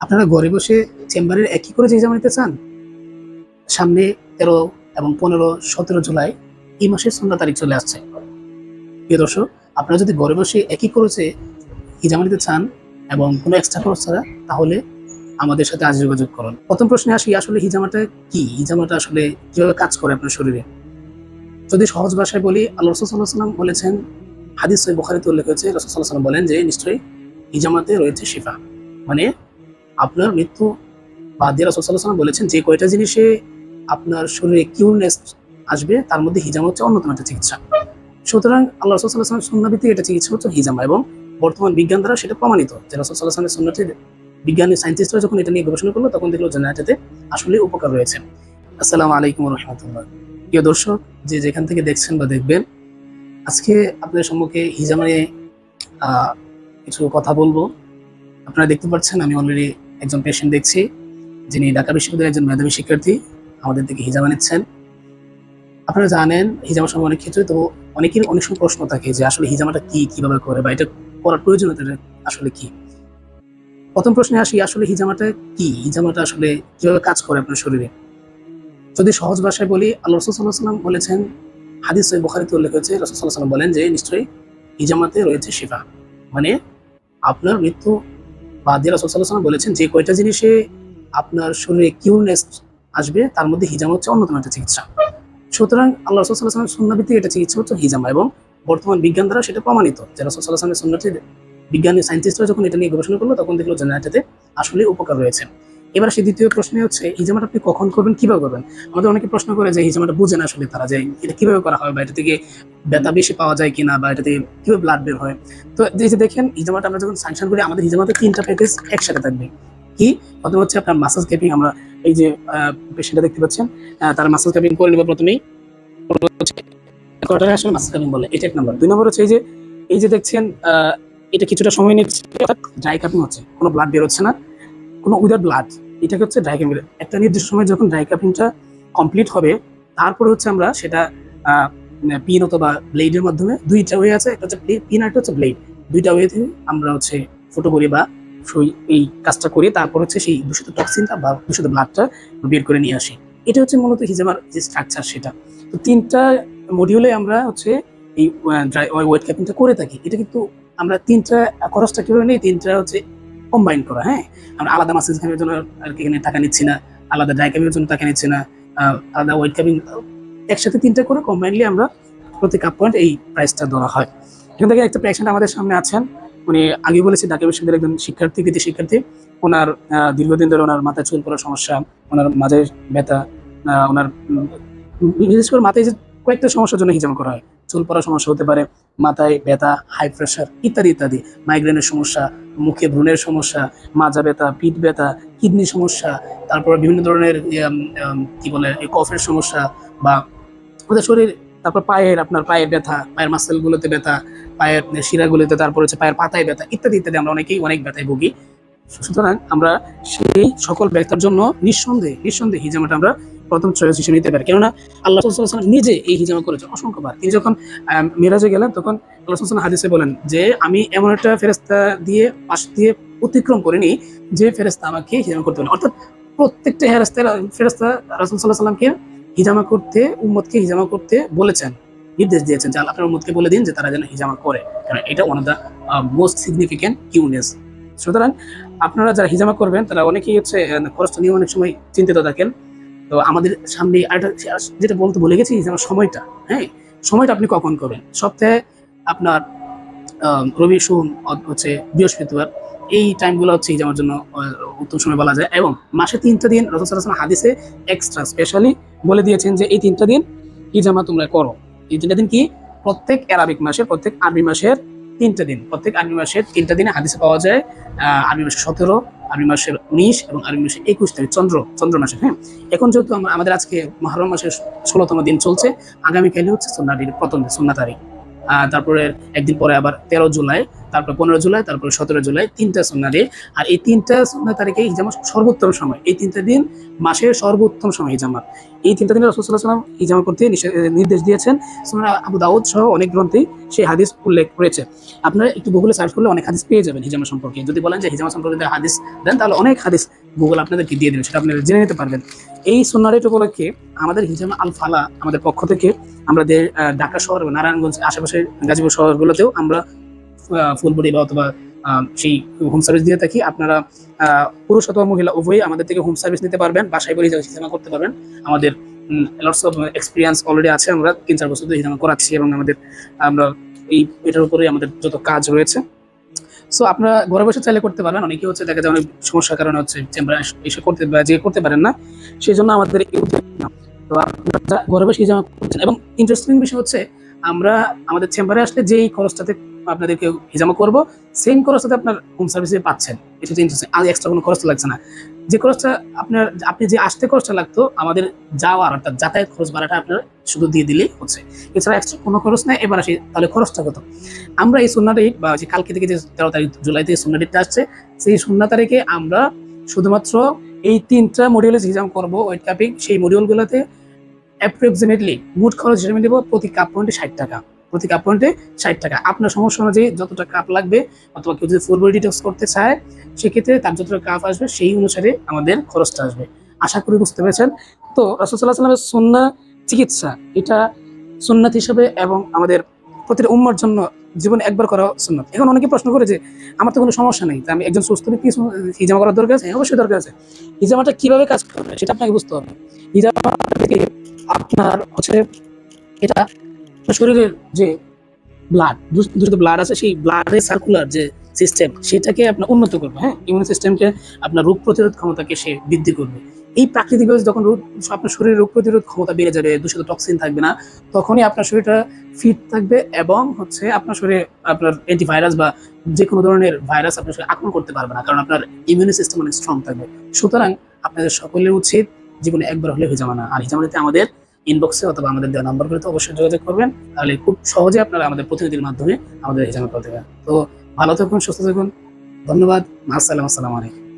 আপনারা ঘরে বসে চেম্বারের একই করে এক্সাম নিতে চান? সামনে 13 এবং 15, 17 জুলাই এই মাসের সুন্নাহ তারিখ চলে আসছে। প্রিয় দর্শক, আপনারা যদি ঘরে বসে একই খরচে হিজামা নিতে চান এবং কোনো এক্সট্রা খরচ ছাড়া, তাহলে আমাদের সাথে আজ যোগাযোগ করুন। প্রথম প্রশ্নে আসি, আসলে হিজামাটা কি? হিজামাটা আসলে কিভাবে কাজ করে আপনার শরীরে? যদি সহজ ভাষায় বলি, আল্লাহ রাসূল সাল্লাল্লাহু আলাইহি ওয়াসাল্লাম বলেছেন, হাদিস সহিহ বুখারীতে উল্লেখ হয়েছে, রাসূল সাল্লাল্লাহু আলাইহি ওয়াসাল্লাম বলেন যে নিশ্চয়ই হিজামাতে রয়েছে শিফা, মানে আপনার মৃত্যু বাদ দিয়ে রাসূল সাল্লাল্লাহু আলাইহি ওয়াসাল্লাম বলেছেন যে কয়টা জিনিসে আপনার শরীরে কিউরনেস আসবে তার মধ্যে হিজামা হচ্ছে অন্যতম একটা চিকিৎসা। সুতরাং আল্লাহ রাসূল সাল্লাল্লাহু আলাইহি ওয়াসাল্লাম সুন্নাহ ভিত্তিক এটা চিকিৎসা হচ্ছে হিজামা, এবং বর্তমান বিজ্ঞান দ্বারা সেটা প্রমাণিত যে রাসূল সাল্লাল্লাহু আলাইহি ওয়াসাল্লামের সুন্নতি বিজ্ঞানী সায়েন্টিস্টরা যখন এটা নিয়ে গবেষণা করলো তখন দেখলো যে না, এটাতে আসলে উপকার রয়েছে। আসসালামু আলাইকুম ওয়া রাহমাতুল্লাহ। প্রিয় দর্শক, যে যেখান থেকে দেখছেন বা দেখবেন, আজকে আপনাদের সম্মুখে হিজামা নিয়ে কিছু কথা বলবো। আপনারা দেখতে পাচ্ছেন আমি অলরেডি একজন পেশেন্ট দেখছি, যিনি ঢাকা বিশ্ববিদ্যালয়ের একজন মেধাবী শিক্ষার্থী, আমাদের থেকে হিজামা নিচ্ছেন। আপনারা জানেন হিজামা সম্পর্কে অনেক কিছু, তো অনেকের অনেক সময় প্রশ্ন থাকে যে আসলে হিজামাটা কি, কিভাবে করে, বা এটা করার প্রয়োজনীয়তা আসলে কি। প্রথম প্রশ্নে আসি, আসলে হিজামাটা কি? হিজামাটা আসলে কিভাবে কাজ করে আপনার শরীরে? যদি সহজ ভাষায় বলি, আল্লাহ রাসূল সাল্লাল্লাহু আলাইহি ওয়াসাল্লাম বলেছেন, হাদিস সহিহ বুখারীতে উল্লেখ হয়েছে, রাসূল সাল্লাল্লাহু আলাইহি ওয়াসাল্লাম বলেন যে নিশ্চয়ই হিজামাতে রয়েছে শিফা, মানে আপনার মৃত্যু বাদ দিয়ে রাসূল সাল্লাল্লাহু আলাইহি ওয়াসাল্লাম বলেছেন যে কয়টা জিনিসে আপনার শরীরে কিউরনেস আসবে তার মধ্যে হিজামা হচ্ছে অন্যতম একটা চিকিৎসা। সুতরাং আল্লাহ রাসূল সাল্লাল্লাহু আলাইহি ওয়াসাল্লামের সুন্নাহ ভিত্তিক এটা চিকিৎসা হচ্ছে হিজামা, এবং বর্তমান বিজ্ঞান দ্বারা সেটা প্রমাণিত যে রাসূল সাল্লাল্লাহু আলাইহি ওয়াসাল্লামের সুন্নতি বিজ্ঞানী সায়েন্টিস্টরা যখন এটা নিয়ে গবেষণা করলো তখন দেখলো যে না, এটাতে আসলে উপকার রয়েছে। এবার সেই দ্বিতীয় প্রশ্ন হচ্ছে, হিজামাটা আপনি কখন করবেন, কিভাবে করবেন? আমাদের অনেকে প্রশ্ন করে যে হিজামাটা বুঝে না আসলে তারা, যে এটা কিভাবে করা হয়, বা এটা থেকে ব্যথা বেশি পাওয়া যায় কিনা, বা এটা থেকে কিভাবে ব্লাড বের হয়। তো এই যে দেখেন, হিজামাটা আমরা যখন স্যাংশন করি, আমাদের হিজামাতে 3টা প্যাকেজ একসাথে থাকবে। কি? প্রথম হচ্ছে আপনার মাসাজ ক্যাপিং। আমরা এই যে পেশেন্টটা দেখতে পাচ্ছেন, তার মাসাজ ক্যাপিং করে নেব প্রথমেই। কটারে আসলে মাসাজ ক্যাপিং বলে, এটা এক নম্বর। 2 নম্বর হচ্ছে এই যে দেখছেন, এটা কিছুটা সময় নিচ্ছে, ড্রাই কাপিং হচ্ছে, কোনো ব্লাড বের হচ্ছে না, কোনো উইদাউট ব্লাড, এটাকে হচ্ছে ড্রাই কাপিং। একটা নির্দিষ্ট সময় যখন ড্রাই কাপিংটা কমপ্লিট হবে, তারপরে হচ্ছে আমরা সেটা পিন অথবা ব্লেডের মাধ্যমে, 2টা ওয়ে আছে, একটা হচ্ছে পিন আর একটা হচ্ছে ব্লেড, 2টা ওয়ে থেকে আমরা হচ্ছে ফুটো করি বা এই কাজটা করি, তারপর হচ্ছে সেই দূষিত টক্সিনটা বা দূষিত ব্লাডটা বের করে নিয়ে আসি। এটা হচ্ছে মূলত হিজামার যে স্ট্রাকচার সেটা। তো 3টা মডিউলে আমরা হচ্ছে এই ওয়েট ক্যাপিংটা করে থাকি। এটা কিন্তু আমরা 3টা খরচটা কিভাবে নেই, 3টা হচ্ছে কম্বাইন করা। হ্যাঁ, আমরা আলাদা মাসেজ ক্যাপিংয়ের জন্য আর কি এখানে টাকা নিচ্ছি না, আলাদা ড্রাই ক্যাপিংয়ের জন্য টাকা নিচ্ছি না, আলাদা ওয়েট ক্যাপিং, একসাথে 3টা করে কম্বাইনলি আমরা প্রতি কাপ পয়েন্ট এই প্রাইসটা ধরা হয়। এখান থেকে একটা পেশেন্ট আমাদের সামনে আছেন, উনি আগে বলেছি ঢাকা বিশ্ববিদ্যালয়ের একজন শিক্ষার্থী, কৃতি শিক্ষার্থী। ওনার দীর্ঘদিন ধরে ওনার মাথায় চুল পড়ার সমস্যা, ওনার মাঝে ব্যথা, ওনার বিশেষ করে মাথায় যে কয়েকটা সমস্যার জন্য হিজামা করা হয়। চুল পড়ার সমস্যা হতে পারে, মাথায় ব্যথা, হাই প্রেশার ইত্যাদি ইত্যাদি, মাইগ্রেনের সমস্যা, মুখে ব্রণের সমস্যা, মাজা ব্যথা, পিঠ ব্যথা, কিডনি সমস্যা, তারপর বিভিন্ন ধরনের কি বলে কফের সমস্যা, বা ওদের শরীর, তারপর আপনার পায়ের ব্যথা, পায়ের মাসেলগুলোতে ব্যথা, পায়ের শিরাগুলোতে, তারপর হচ্ছে পায়ের পাতায় ব্যথা ইত্যাদি ইত্যাদি। আমরা অনেকেই অনেক ব্যথায় ভুগি। সুতরাং আমরা সেই সকল ব্যথার জন্য নিঃসন্দেহে হিজামাটা আমরা প্রথম চয়েস হিসেবে নিতে পারি। কেননা আল্লাহ রাসূল সাল্লাল্লাহু আলাইহি ওয়াসাল্লাম নিজে এই হিজামা করেছেন অসংখ্যবার। তিনি যখন মিরাজে গেলেন, তখন আল্লাহ রাসূল সাল্লাল্লাহু আলাইহি ওয়াসাল্লাম হাদিসে বলেন যে আমি এমন একটা ফেরেশতা দিয়ে পাশ দিয়ে অতিক্রম করিনি যে ফেরেশতা আমাকে হিজামা করতে বলেন। অর্থাৎ প্রত্যেকটা ফেরেশতা রাসূল সাল্লাল্লাহু আলাইহি ওয়াসাল্লামকে হিজামা করতে, উম্মতকে হিজামা করতে বলেছেন, নির্দেশ দিয়েছেন যে আপনার উম্মতকে বলে দিন যে তারা যেন হিজামা করে, কারণ এটা one of the most significant কিউনেস। সুতরাং আপনারা যারা হিজামা করবেন তারা অনেকেই হচ্ছে খরচটা নিয়ে অনেক সময় চিন্তিত থাকেন। তো আমাদের সামনে আরেকটা যেটা বলতে ভুলে গেছি, হিজামার সময়টা। হ্যাঁ, সময়টা আপনি কখন করবেন? সপ্তাহে আপনার রবি, সোম, হচ্ছে বৃহস্পতিবার, এই টাইমগুলো হচ্ছে হিজামার জন্য উত্তম সময় বলা যায়। এবং মাসে 3টা দিন রাসূল সাল্লাল্লাহু আলাইহি ওয়াসাল্লাম হাদিসে এক্সট্রা স্পেশালি বলে দিয়েছেন যে এই 3টা দিন হিজামা তোমরা করো। এই 3টা দিন কি? প্রত্যেক আরবি মাসের 3টা দিনে হাদিসে পাওয়া যায়। আরবি মাসের 17, আরবি মাসের 19 এবং আরবি মাসের 21 তারিখ, চন্দ্র মাসে। হ্যাঁ, এখন যেহেতু আমাদের আজকে মুহররম মাসের 16তম দিন চলছে, আগামীকালই হচ্ছে সুন্নাহ প্রথম সুন্নাহ তারিখ। তারপরে একদিন পরে আবার 13 জুলাই, তারপর 15 জুলাই, তারপর 17 জুলাই, 3টা সুন্নাহ ডে। আর এই 3টা সুন্নাহ তারিখে হিজামা সর্বোত্তম সময়, এই 3টা দিন মাসের সর্বোত্তম সময় হিজামা। এই 3টা দিনে রাসূল সাল্লাল্লাহু আলাইহি ওয়াসাল্লাম হিজামা করতে নির্দেশ দিয়েছেন। সুনান আবু দাউদ সহ অনেক গ্রন্থে সেই হাদিস উল্লেখ রয়েছে। আপনারা একটু গুগলে সার্চ করলে অনেক হাদিস পেয়ে যাবেন হিজামা সম্পর্কে। যদি বলেন যে হিজামা সম্পর্কে হাদিস দেন, তাহলে অনেক হাদিস গুগল আপনাদেরকে দিয়ে দেবে, সেটা আপনারা জেনে নিতে পারবেন। এই সুন্নাহ ডে উপলক্ষে আমাদের হিজামা আল ফালা আমাদের পক্ষ থেকে আমাদের ঢাকা শহর এবং নারায়ণগঞ্জ আশেপাশে গাজীপুর শহরগুলোতেও আমরা ফুল বডি বা অথবা সেই হোম সার্ভিস দিয়ে থাকি। আপনারা পুরুষ অথবা মহিলা উভয়ই আমাদের থেকে হোম সার্ভিস নিতে পারবেন, বাসায় বলে হিজামা করতে পারবেন। আমাদের লটস অফ এক্সপিরিয়েন্স অলরেডি আছে, আমরা 3-4 বছর ধরে হিজামা করাচ্ছি এবং আমরা এটার উপরে আমাদের যত কাজ রয়েছে। সো আপনারা ঘরে বসে চাইলে করতে পারবেন। অনেকে হচ্ছে দেখা যায় অনেক সমস্যার কারণে হচ্ছে চেম্বারে এসে করতে পারেন না, সেই জন্য আমাদের এই উদ্যোগ। তো আপনারা ঘরে বসে হিজামা করছেন। এবং ইন্টারেস্টিং বিষয় হচ্ছে আমরা আমাদের চেম্বারে আসলে যেই খরচটাতে আপনাদেরকে হিজামা করব, সেম খরচটাতে আপনার হোম সার্ভিসে পাচ্ছেন। এটা হচ্ছে ইন্টারেস্টিং। আর এক্সট্রা কোনো খরচ লাগছে না। যে খরচটা আপনি যে আসতে খরচটা লাগতো, আমাদের যাওয়ার অর্থাৎ যাতায়াত খরচ ভাড়াটা আপনার শুধু দিয়ে দিলেই হচ্ছে, এছাড়া এক্সট্রা কোনো খরচ নেই। এবার আসি তাহলে খরচটা কত। আমরা এই সুন্নাহ ডেট বা যে কালকে থেকে যে 13 তারিখ জুলাই থেকে সুন্নাহ ডেটটা আসছে, সেই সুন্নাহ তারিখে আমরা শুধুমাত্র এই 3টা মডিউলে হিজাম করবো, ওয়েট কাপিং। সেই মডিউলগুলোতে অ্যাপ্রক্সিমেটলি মোট খরচ হিসেবে দেবো প্রতি কাপ পয়েন্টে 60 টাকা, প্রতি কাপ পয়েন্টে 60 টাকা। আপনার সমস্যা অনুযায়ী যতটা কাপ লাগবে, অথবা কেউ যদি ফুল বডি ডিটক্স করতে চায়, সেক্ষেত্রে তার যতটা কাপ আসবে সেই অনুসারে আমাদের খরচটা আসবে। আশা করি বুঝতে পেরেছেন। তো রাসূল সাল্লাল্লাহু আলাইহি ওয়াসাল্লামের সুন্নাহ চিকিৎসা, এটা সুন্নাত হিসেবে এবং আমাদের প্রতিটা উম্মার জন্য জীবনে একবার করা সুন্নাত। এখন অনেকে প্রশ্ন করে যে আমার তো কোনো সমস্যা নেই, আমি একজন সুস্থ ব্যক্তি, হিজামা করার দরকার আছে? অবশ্যই দরকার আছে। হিজামাটা কিভাবে কাজ করে সেটা আপনাকে বুঝতে হবে। হিজামা থেকে আপনার হচ্ছে এটা শরীরের যে দূষিত ব্লাড আছে, সেই ব্লাডের সার্কুলার যে সিস্টেম, সেটাকে আপনার উন্নত করবে। হ্যাঁ, ইমিউন সিস্টেমকে, আপনার রোগ প্রতিরোধ ক্ষমতাকে সে বৃদ্ধি করবে। এই প্রাকৃতিকভাবে যখন আপনার শরীরের রোগ প্রতিরোধ ক্ষমতা বেড়ে যাবে, দূষিত টক্সিন থাকবে না, তখনই আপনার শরীরটা ফিট থাকবে এবং হচ্ছে আপনার শরীরে আপনার অ্যান্টিভাইরাস বা যে কোনো ধরনের ভাইরাস আপনার শরীরে আক্রমণ করতে পারবে না, কারণ আপনার ইমিউন সিস্টেম অনেক স্ট্রং থাকবে। সুতরাং আপনাদের সকলের উচিত জীবনে একবার হলে হিজামা না। আর হিজামা নিতে আমাদের ইনবক্সে অথবা আমাদের দেওয়া নাম্বারগুলোতে অবশ্যই যোগাযোগ করবেন, তাহলে খুব সহজে আপনারা আমাদের প্রতিনিধির মাধ্যমে আমাদের হিজামা করতে পারেন। তো ভালো থাকুন, সুস্থ থাকুন, ধন্যবাদ, আসসালামু আলাইকুম।